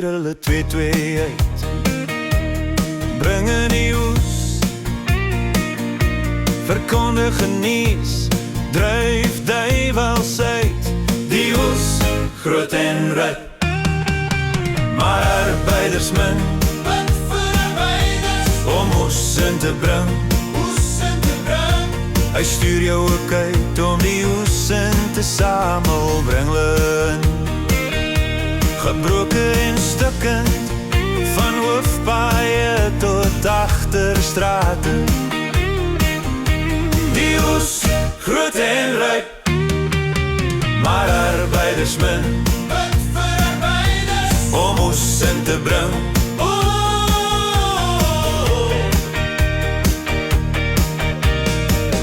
stuur hulle twee uit, bring in die oes, verkondig genees, dryf duiwels uit, die oes groot en ryp, maar arbeiders min, Wat vir arbeiders, om oes in te bring. oes in te bring. Hy stuur jou ook uit om die oes in te samel, bring hulle in, gebroke en stukkend, van hoofpaaie tot agterstrate. Die oes groot en ryp, maar arbeiders min, Wat vir arbeiders, om oes in te bring.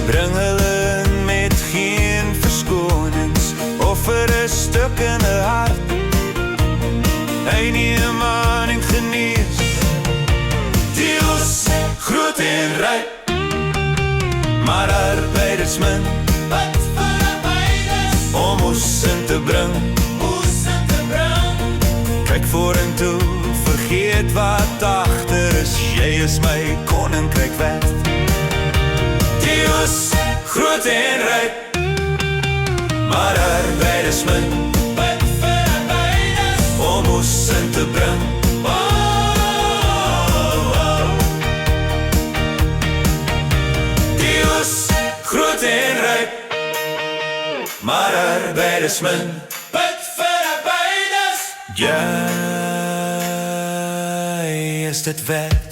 Bring hulle in met geen verskonings, offer 'n stuk in 'n hart. Hy neem aan en genees, die oes groot en ryp, maar arbeiders min, Wat vir arbeiders, om oes in te bring. oes in te bring. Kyk vorentoe, vergeet wat agter is, jy is my koninkryk werd. Die oes groot en ryp, maar arbeiders min, Wat vir arbeiders, om oes in te bring. Die oes groot en ryp, maar arbeiders min, Wat vir arbeiders. jy is dit werd.